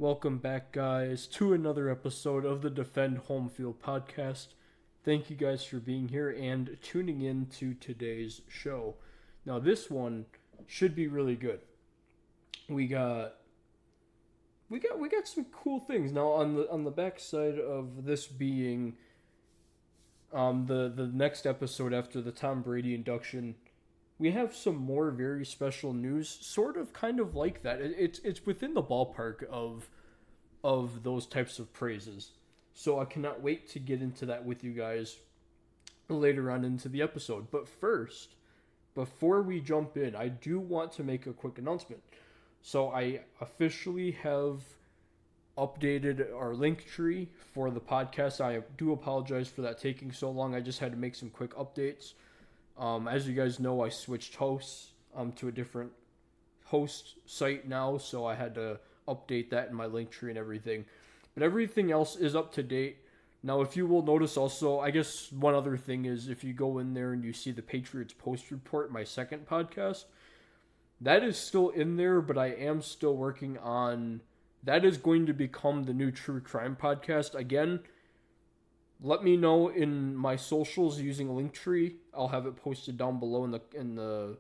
Welcome back, guys, to another episode of the Defend Home Field podcast. Thank you guys for being here and tuning in to today's show. Now, this one should be really good. We got some cool things. Now, on the back side of this being the next episode after the Tom Brady induction, we have some more very special news, sort of kind of like that. It's within the ballpark of those types of praises. So I cannot wait to get into that with you guys later on into the episode. But first, before we jump in, I do want to make a quick announcement. So I officially have updated our link tree for the podcast. I do apologize for that taking so long. I just had to make some quick updates. As you guys know, I switched hosts to a different host site now, so I had to update that in my link tree and everything. But everything else is up to date. Now, if you will notice also, I guess one other thing is if you go in there and you see the Patriots Post Report, my second podcast, that is still in there, but I am still working on... That is going to become the new True Crime podcast. Again, let me know in my socials using a link tree. I'll have it posted down below in the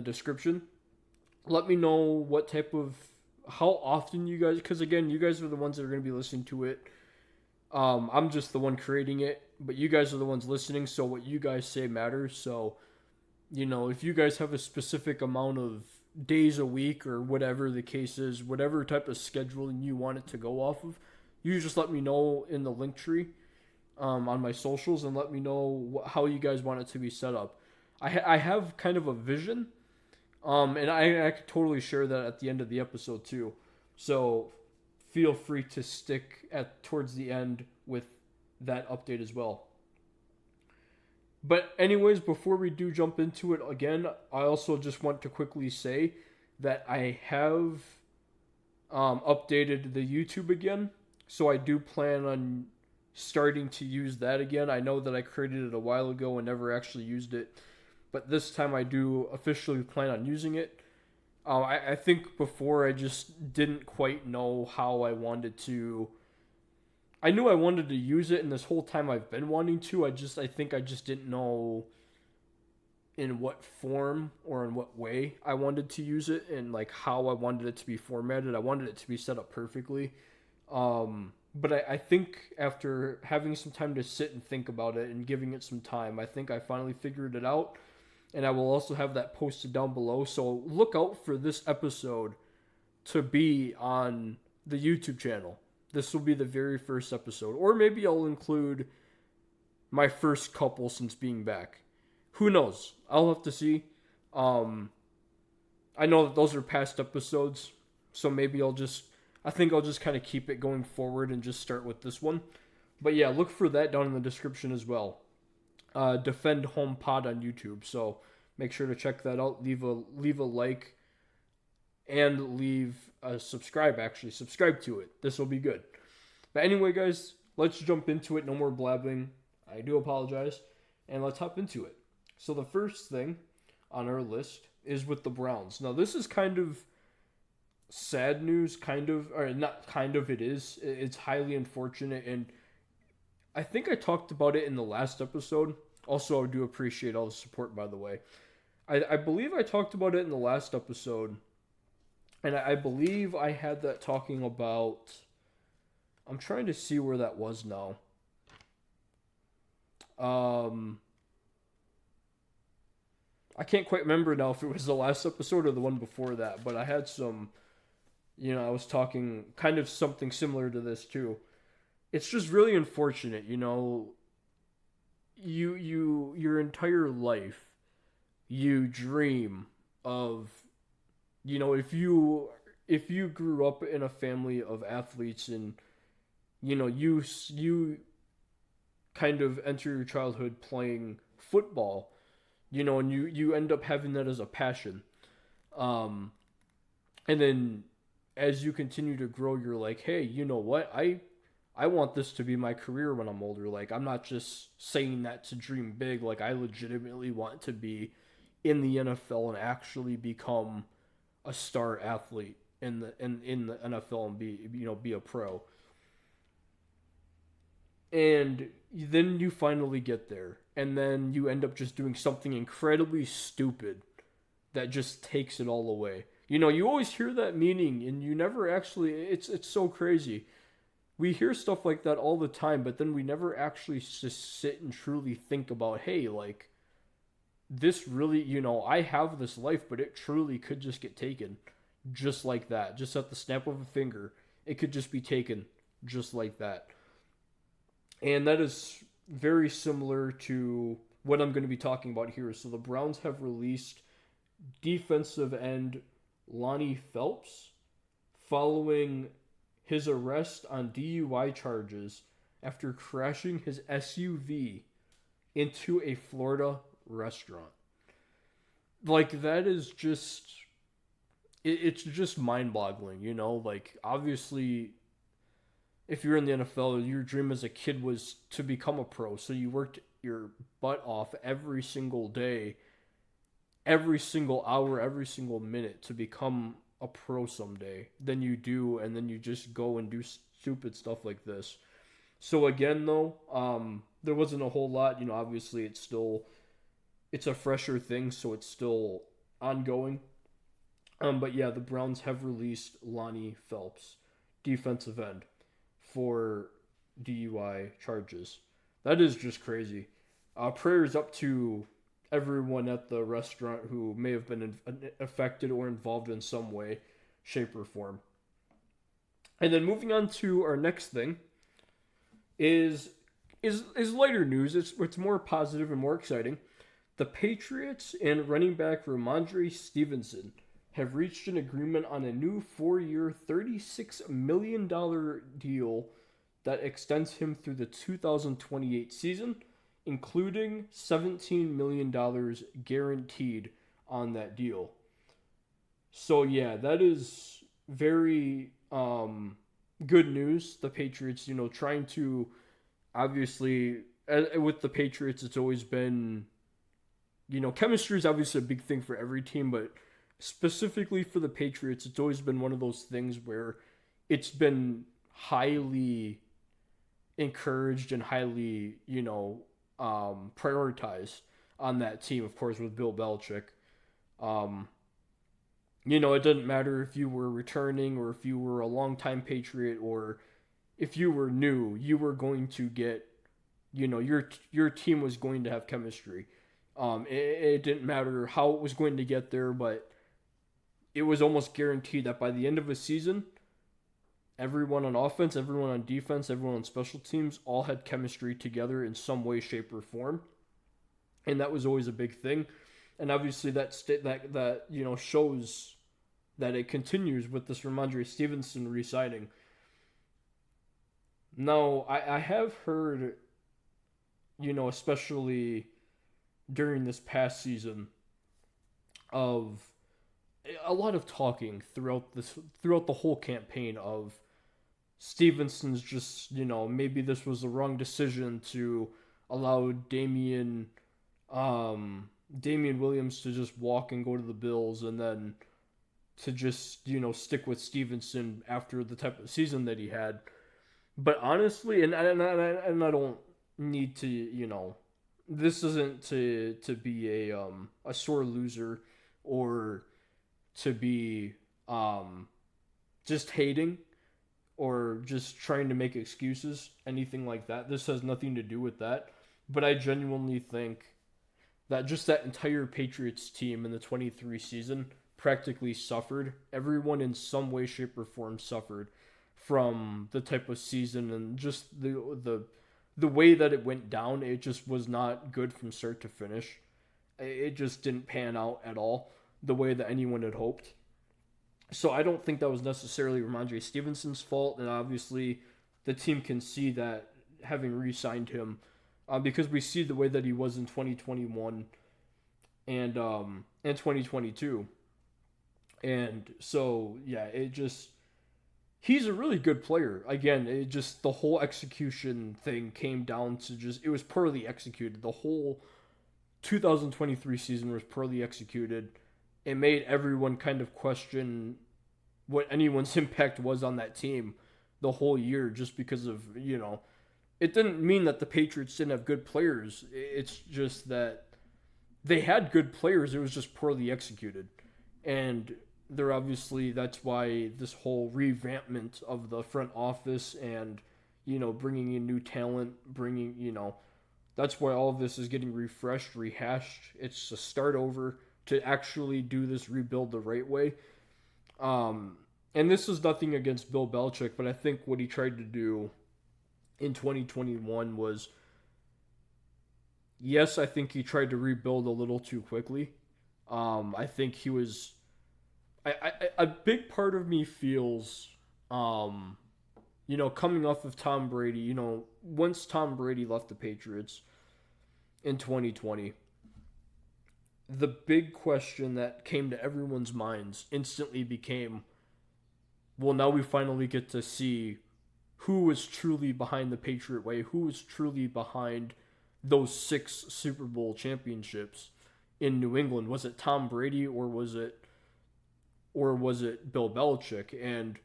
description. Let me know what type of, how often you guys, because again, you guys are the ones that are going to be listening to it. I'm just the one creating it, but you guys are the ones listening, so what you guys say matters. So, if you guys have a specific amount of days a week or whatever the case is, whatever type of scheduling you want it to go off of, you just let me know in the link tree on my socials and let me know how you guys want it to be set up. I have kind of a vision, and I could totally share that at the end of the episode too. So feel free to stick towards the end with that update as well. But anyways, before we do jump into it again, I also just want to quickly say that I have updated the YouTube again. So I do plan on starting to use that again. I know that I created it a while ago and never actually used it. But this time I do officially plan on using it. I think before I just didn't quite know how I wanted to... I knew I wanted to use it, and this whole time I've been wanting to. I think I just didn't know in what form or in what way I wanted to use it and like how I wanted it to be formatted. I wanted it to be set up perfectly. But I think after having some time to sit and think about it and giving it some time, I think I finally figured it out. And I will also have that posted down below. So look out for this episode to be on the YouTube channel. This will be the very first episode. Or maybe I'll include my first couple since being back. Who knows? I'll have to see. I know that those are past episodes. So maybe I think I'll just kind of keep it going forward and just start with this one. But yeah, look for that down in the description as well. Defend Home Pod on YouTube. So make sure to check that out. Leave a like and leave a subscribe. Actually, subscribe to it. This will be good. But anyway, guys, let's jump into it. No more blabbing. I do apologize, and let's hop into it. So the first thing on our list is with the Browns. Now this is kind of sad news, or not kind of. It is. It's highly unfortunate, and I think I talked about it in the last episode. Also, I do appreciate all the support, by the way. I believe I talked about it in the last episode. And I believe I had that talking about... I'm trying to see where that was now. I can't quite remember now if it was the last episode or the one before that. But I had some... I was talking kind of something similar to this too. It's just really unfortunate, your entire life, you dream of, if you grew up in a family of athletes and, you kind of enter your childhood playing football, and you end up having that as a passion. And then as you continue to grow, you're like, hey, you know what? I want this to be my career when I'm older. Like, I'm not just saying that to dream big. Like, I legitimately want to be in the NFL and actually become a star athlete. in the NFL and be a pro. And then you finally get there, and then you end up just doing something incredibly stupid that just takes it all away. You always hear that meaning, and you never actually. It's so crazy. We hear stuff like that all the time, but then we never actually just sit and truly think about, hey, like, this really, I have this life, but it truly could just get taken just like that. Just at the snap of a finger, it could just be taken just like that. And that is very similar to what I'm going to be talking about here. So the Browns have released defensive end Lonnie Phelps following his arrest on DUI charges after crashing his SUV into a Florida restaurant. Like, that is just... It's just mind-boggling, Like, obviously, if you're in the NFL, your dream as a kid was to become a pro. So you worked your butt off every single day, every single hour, every single minute to become a pro someday. Then you do, and then you just go and do stupid stuff like this. So again, though, there wasn't a whole lot. Obviously it's a fresher thing, so it's still ongoing. But yeah, the Browns have released Lonnie Phelps, defensive end, for DUI charges. That is just crazy. Prayers up to everyone at the restaurant who may have been affected or involved in some way, shape, or form. And then moving on to our next thing is lighter news. It's more positive and more exciting. The Patriots and running back Ramondre Stevenson have reached an agreement on a new 4-year, $36 million deal that extends him through the 2028 season, including $17 million guaranteed on that deal. So yeah, that is very good news. The Patriots, trying to, obviously, with the Patriots, it's always been, chemistry is obviously a big thing for every team, but specifically for the Patriots, it's always been one of those things where it's been highly encouraged and highly, prioritized on that team, of course, with Bill Belichick. It doesn't matter if you were returning or if you were a longtime Patriot or if you were new, you were going to get, your team was going to have chemistry. It didn't matter how it was going to get there, but it was almost guaranteed that by the end of a season, everyone on offense, everyone on defense, everyone on special teams all had chemistry together in some way, shape, or form. And that was always a big thing. And obviously that shows that it continues with this Ramondre Stevenson re-signing. Now, I have heard, especially during this past season, of a lot of talking throughout the whole campaign of Stevenson's just, maybe this was the wrong decision to allow Damian Williams to just walk and go to the Bills, and then to just, stick with Stevenson after the type of season that he had. But honestly, and I don't need to, this isn't to be a sore loser or to be just hating or just trying to make excuses, anything like that. This has nothing to do with that. But I genuinely think that just that entire Patriots team in the 23 season practically suffered. Everyone in some way, shape, or form suffered from the type of season and just the way that it went down. It just was not good from start to finish. It just didn't pan out at all the way that anyone had hoped. So I don't think that was necessarily Ramondre Stevenson's fault, and obviously the team can see that having re-signed him, because we see the way that he was in 2021 and 2022. And so, yeah, he's a really good player. Again, the whole execution thing came down to it was poorly executed. The whole 2023 season was poorly executed. It made everyone kind of question what anyone's impact was on that team the whole year, just because of, it didn't mean that the Patriots didn't have good players. It's just that they had good players. It was just poorly executed. And that's why this whole revampment of the front office and, bringing in new talent, that's why all of this is getting refreshed, rehashed. It's a start over to actually do this rebuild the right way. And this is nothing against Bill Belichick, but I think what he tried to do in 2021 was, yes, I think he tried to rebuild a little too quickly. I think he was, a big part of me feels, coming off of Tom Brady, once Tom Brady left the Patriots in 2020, the big question that came to everyone's minds instantly became, well, now we finally get to see who was truly behind the Patriot way, who was truly behind those 6 Super Bowl championships in New England. Was it Tom Brady or was it Bill Belichick? And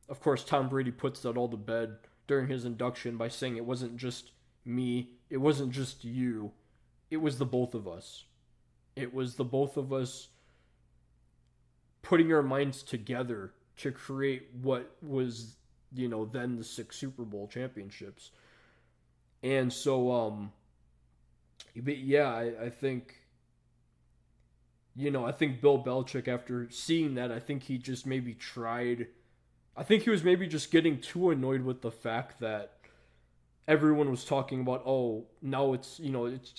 of course, Tom Brady puts that all to bed during his induction by saying it wasn't just me, it wasn't just you, it was the both of us. It was the both of us putting our minds together to create what was, then the 6 Super Bowl championships. And so, but yeah, I think, I think Bill Belichick, after seeing that, I think he just maybe tried, I think he was maybe just getting too annoyed with the fact that everyone was talking about, oh, now it's,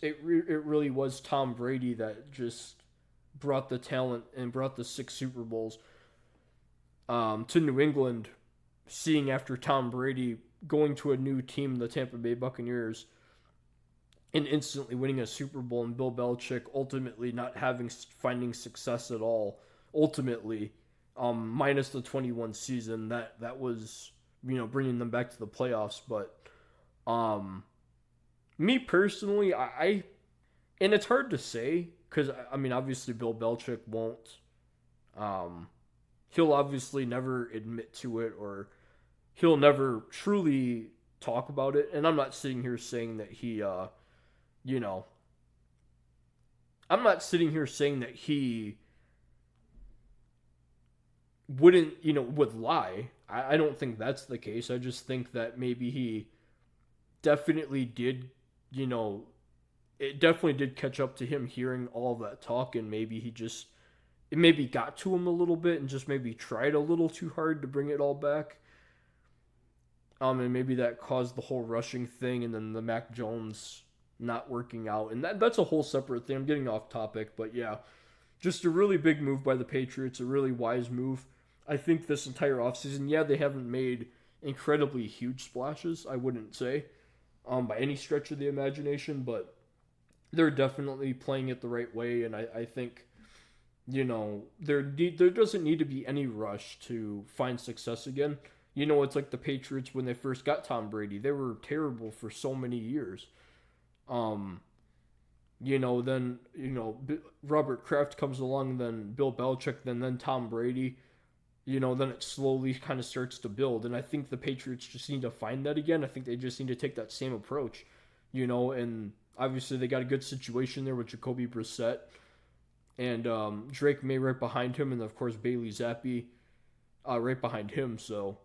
it really was Tom Brady that just brought the talent and brought the 6 Super Bowls to New England, seeing after Tom Brady going to a new team, the Tampa Bay Buccaneers, and instantly winning a Super Bowl, and Bill Belichick ultimately not finding success at all. Ultimately, minus the 21 season, that was, bringing them back to the playoffs. But me personally, I and it's hard to say because obviously Bill Belichick won't. He'll obviously never admit to it, or he'll never truly talk about it. And I'm not sitting here saying that he, I'm not sitting here saying that he wouldn't, would lie. I don't think that's the case. I just think that maybe he definitely did, it definitely did catch up to him hearing all of that talk, and maybe it maybe got to him a little bit and just maybe tried a little too hard to bring it all back. And maybe that caused the whole rushing thing, and then the Mac Jones not working out. And that's a whole separate thing. I'm getting off topic, but yeah, just a really big move by the Patriots, a really wise move. I think this entire offseason, yeah, they haven't made incredibly huge splashes, I wouldn't say, by any stretch of the imagination, but they're definitely playing it the right way, and I think, there doesn't need to be any rush to find success again. It's like the Patriots when they first got Tom Brady. They were terrible for so many years. Then, Robert Kraft comes along, then Bill Belichick, then Tom Brady. Then it slowly kind of starts to build. And I think the Patriots just need to find that again. I think they just need to take that same approach, and obviously they got a good situation there with Jacoby Brissett and Drake May right behind him, and of course Bailey Zappi right behind him. So,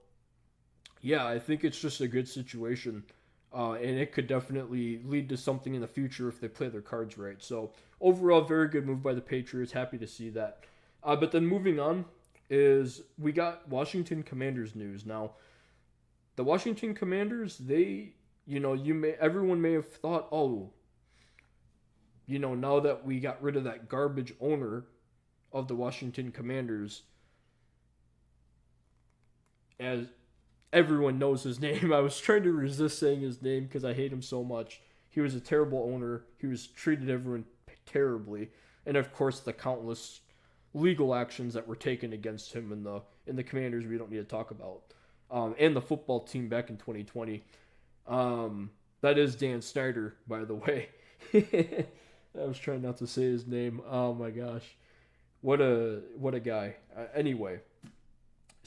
yeah, I think it's just a good situation. And it could definitely lead to something in the future if they play their cards right. So, overall, very good move by the Patriots. Happy to see that. But then moving on is we got Washington Commanders news. Now, the Washington Commanders, they, everyone may have thought, oh, now that we got rid of that garbage owner of the Washington Commanders, as everyone knows his name. I was trying to resist saying his name because I hate him so much. He was a terrible owner. He was treated everyone terribly, and of course the countless legal actions that were taken against him in the Commanders we don't need to talk about, and the football team back in 2020. That is Dan Snyder, by the way. I was trying not to say his name. Oh my gosh, what a guy. Anyway.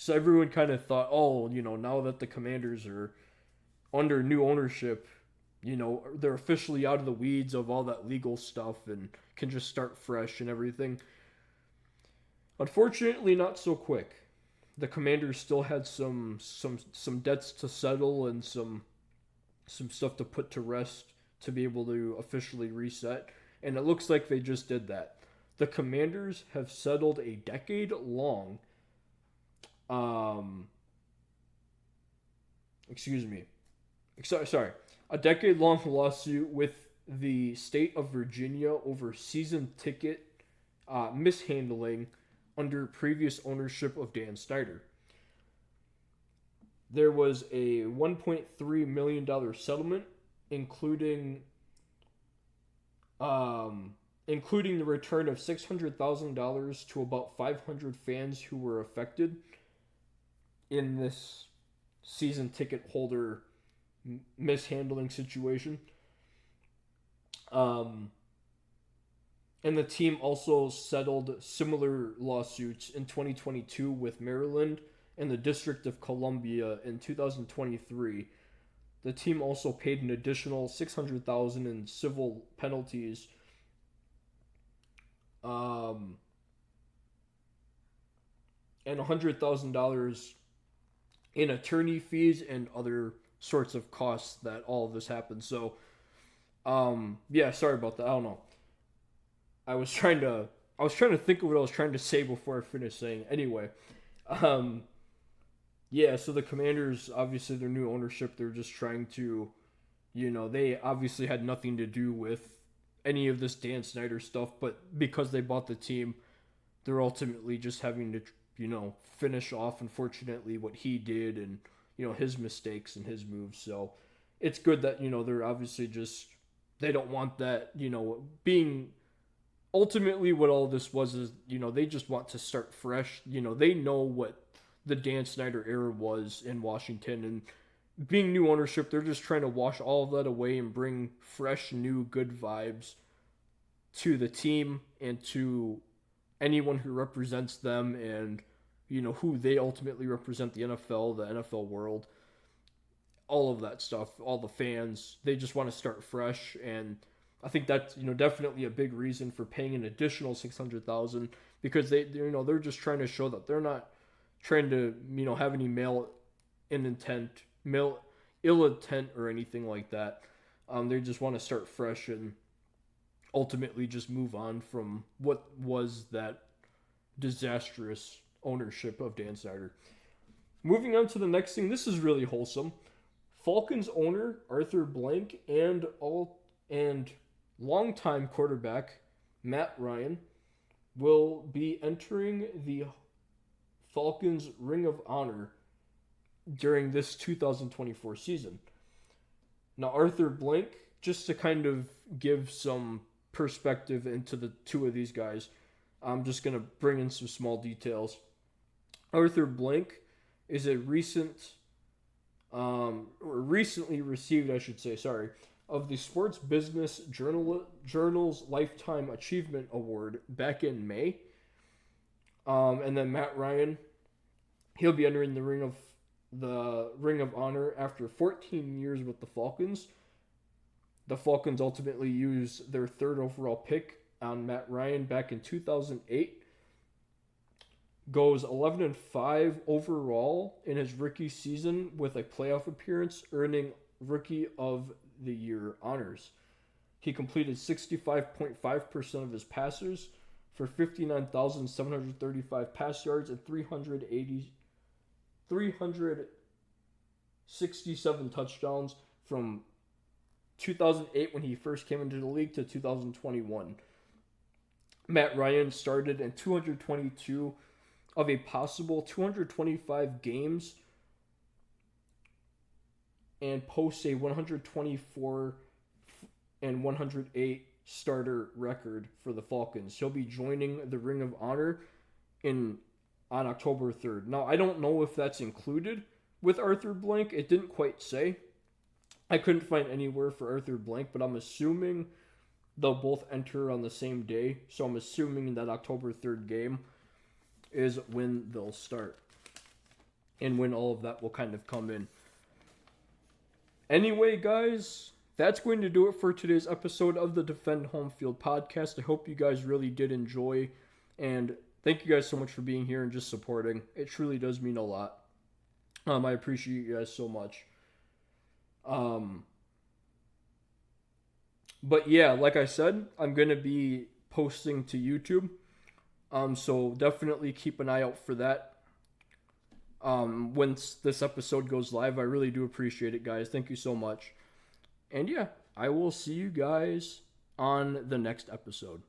So everyone kind of thought, oh, now that the Commanders are under new ownership, they're officially out of the weeds of all that legal stuff and can just start fresh and everything. Unfortunately, not so quick. The Commanders still had some debts to settle and some stuff to put to rest to be able to officially reset, and it looks like they just did that. The Commanders have settled a decade-long, excuse me, sorry, a decade-long lawsuit with the state of Virginia over season ticket mishandling under previous ownership of Dan Snyder. There was a $1.3 million settlement, including the return of $600,000 to about 500 fans who were affected in this season ticket holder mishandling situation. And the team also settled similar lawsuits in 2022 with Maryland and the District of Columbia in 2023. The team also paid an additional $600,000 in civil penalties, and $100,000 in attorney fees and other sorts of costs that all of this happened. So, yeah, sorry about that. I don't know. I was trying to think of what I was trying to say before I finished saying. Anyway, yeah. So the Commanders, obviously, their new ownership, they're just trying to, they obviously had nothing to do with any of this Dan Snyder stuff, but because they bought the team, they're ultimately just having to, finish off, unfortunately, what he did and his mistakes and his moves. So it's good that they're obviously just, they don't want that being. Ultimately, what all this was is, they just want to start fresh. They know what the Dan Snyder era was in Washington, and being new ownership, they're just trying to wash all of that away and bring fresh, new, good vibes to the team and to anyone who represents them and, who they ultimately represent, the NFL, the NFL world, all of that stuff, all the fans. They just want to start fresh, and I think that's definitely a big reason for paying an additional $600,000, because they're just trying to show that they're not trying to have any ill intent or anything like that. They just want to start fresh and ultimately just move on from what was that disastrous ownership of Dan Snyder. Moving on to the next thing, this is really wholesome. Falcons owner Arthur Blank and longtime quarterback Matt Ryan will be entering the Falcons Ring of Honor during this 2024 season. Now, Arthur Blank, just to kind of give some perspective into the two of these guys, I'm just going to bring in some small details. Arthur Blank is a recently received, I should say, of the Sports Business Journal's Lifetime Achievement Award back in May. And then Matt Ryan, he'll be entering the Ring of Honor after 14 years with the Falcons. The Falcons ultimately used their third overall pick on Matt Ryan back in 2008. Goes 11-5 overall in his rookie season with a playoff appearance, earning Rookie of the Year honors. He completed 65.5% of his passes for 59,735 pass yards and 367 touchdowns from 2008 when he first came into the league to 2021. Matt Ryan started in 222 of a possible 225 games and posts a 124 and 108 starter record for the Falcons. He'll be joining the Ring of Honor on October 3rd. Now, I don't know if that's included with Arthur Blank. It didn't quite say. I couldn't find anywhere for Arthur Blank, but I'm assuming they'll both enter on the same day. So I'm assuming that October 3rd game is when they'll start. and when all of that will kind of come in. Anyway, guys, that's going to do it for today's episode of the Defend Home Field podcast. I hope you guys really did enjoy, and thank you guys so much for being here and just supporting. It truly does mean a lot. I appreciate you guys so much. But yeah, like I said, I'm going to be posting to YouTube. So definitely keep an eye out for that. Once this episode goes live, I really do appreciate it, guys. Thank you so much. And yeah, I will see you guys on the next episode.